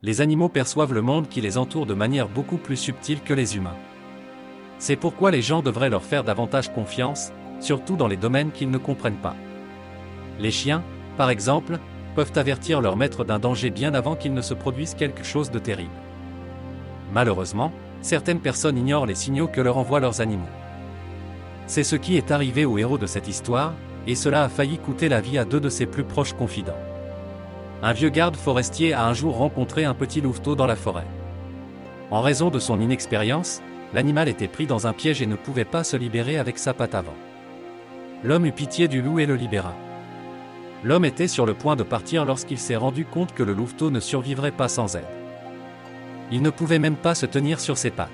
les animaux perçoivent le monde qui les entoure de manière beaucoup plus subtile que les humains. C'est pourquoi les gens devraient leur faire davantage confiance, surtout dans les domaines qu'ils ne comprennent pas. Les chiens, par exemple, peuvent avertir leur maître d'un danger bien avant qu'il ne se produise quelque chose de terrible. Malheureusement, certaines personnes ignorent les signaux que leur envoient leurs animaux. C'est ce qui est arrivé au héros de cette histoire, et cela a failli coûter la vie à 2 de ses plus proches confidents. Un vieux garde forestier a un jour rencontré un petit louveteau dans la forêt. En raison de son inexpérience, l'animal était pris dans un piège et ne pouvait pas se libérer avec sa patte avant. L'homme eut pitié du loup et le libéra. L'homme était sur le point de partir lorsqu'il s'est rendu compte que le louveteau ne survivrait pas sans aide. Il ne pouvait même pas se tenir sur ses pattes.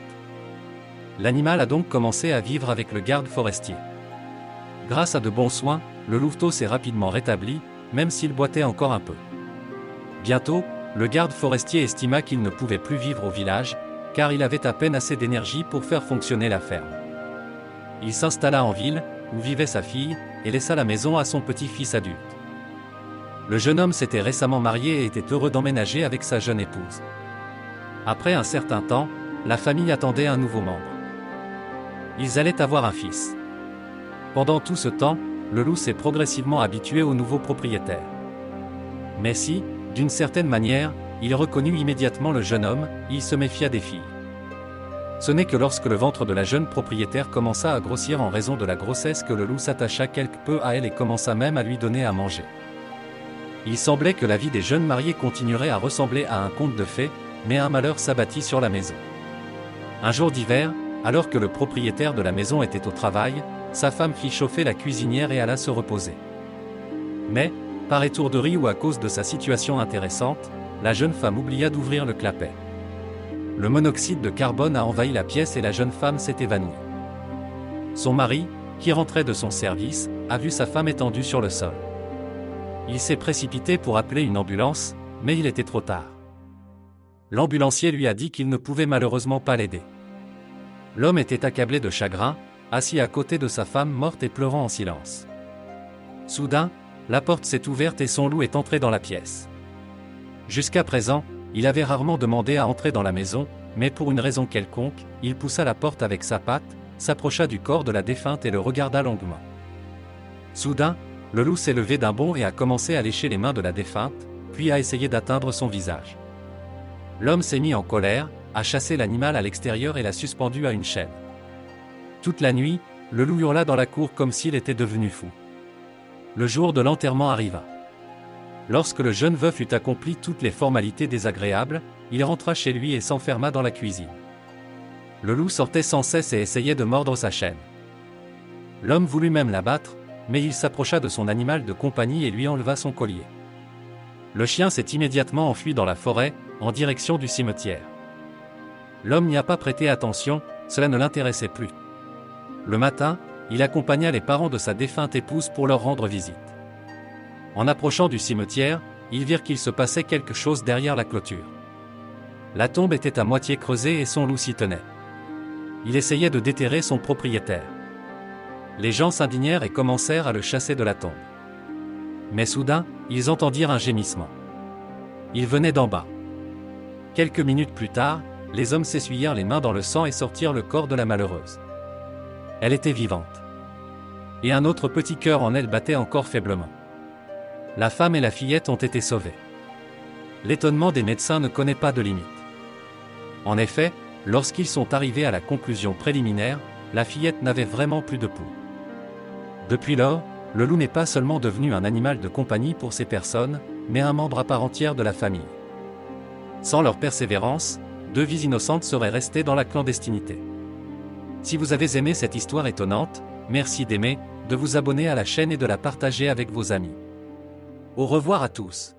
L'animal a donc commencé à vivre avec le garde forestier. Grâce à de bons soins, le louveteau s'est rapidement rétabli, même s'il boitait encore un peu. Bientôt, le garde forestier estima qu'il ne pouvait plus vivre au village, car il avait à peine assez d'énergie pour faire fonctionner la ferme. Il s'installa en ville, où vivait sa fille, et laissa la maison à son petit-fils adulte. Le jeune homme s'était récemment marié et était heureux d'emménager avec sa jeune épouse. Après un certain temps, la famille attendait un nouveau membre. Ils allaient avoir un fils. Pendant tout ce temps, le loup s'est progressivement habitué au nouveau propriétaire. Mais si, d'une certaine manière, il reconnut immédiatement le jeune homme, il se méfia des filles. Ce n'est que lorsque le ventre de la jeune propriétaire commença à grossir en raison de la grossesse que le loup s'attacha quelque peu à elle et commença même à lui donner à manger. Il semblait que la vie des jeunes mariés continuerait à ressembler à un conte de fées, mais un malheur s'abattit sur la maison. Un jour d'hiver, alors que le propriétaire de la maison était au travail, sa femme fit chauffer la cuisinière et alla se reposer. Mais, par étourderie ou à cause de sa situation intéressante, la jeune femme oublia d'ouvrir le clapet. Le monoxyde de carbone a envahi la pièce et la jeune femme s'est évanouie. Son mari, qui rentrait de son service, a vu sa femme étendue sur le sol. Il s'est précipité pour appeler une ambulance, mais il était trop tard. L'ambulancier lui a dit qu'il ne pouvait malheureusement pas l'aider. L'homme était accablé de chagrin, assis à côté de sa femme morte et pleurant en silence. Soudain, la porte s'est ouverte et son loup est entré dans la pièce. Jusqu'à présent, il avait rarement demandé à entrer dans la maison, mais pour une raison quelconque, il poussa la porte avec sa patte, s'approcha du corps de la défunte et le regarda longuement. Soudain, le loup s'est levé d'un bond et a commencé à lécher les mains de la défunte, puis a essayé d'atteindre son visage. L'homme s'est mis en colère, a chassé l'animal à l'extérieur et l'a suspendu à une chaîne. Toute la nuit, le loup hurla dans la cour comme s'il était devenu fou. Le jour de l'enterrement arriva. Lorsque le jeune veuf eut accompli toutes les formalités désagréables, il rentra chez lui et s'enferma dans la cuisine. Le loup sortait sans cesse et essayait de mordre sa chaîne. L'homme voulut même l'abattre, mais il s'approcha de son animal de compagnie et lui enleva son collier. Le chien s'est immédiatement enfui dans la forêt, en direction du cimetière. L'homme n'y a pas prêté attention, cela ne l'intéressait plus. Le matin, il accompagna les parents de sa défunte épouse pour leur rendre visite. En approchant du cimetière, ils virent qu'il se passait quelque chose derrière la clôture. La tombe était à moitié creusée et son loup s'y tenait. Il essayait de déterrer son propriétaire. Les gens s'indignèrent et commencèrent à le chasser de la tombe. Mais soudain, ils entendirent un gémissement. Il venait d'en bas. Quelques minutes plus tard, les hommes s'essuyèrent les mains dans le sang et sortirent le corps de la malheureuse. Elle était vivante. Et un autre petit cœur en elle battait encore faiblement. La femme et la fillette ont été sauvées. L'étonnement des médecins ne connaît pas de limite. En effet, lorsqu'ils sont arrivés à la conclusion préliminaire, la fillette n'avait vraiment plus de pouls. Depuis lors, le loup n'est pas seulement devenu un animal de compagnie pour ces personnes, mais un membre à part entière de la famille. Sans leur persévérance, 2 vies innocentes seraient restées dans la clandestinité. Si vous avez aimé cette histoire étonnante, merci d'aimer, de vous abonner à la chaîne et de la partager avec vos amis. Au revoir à tous.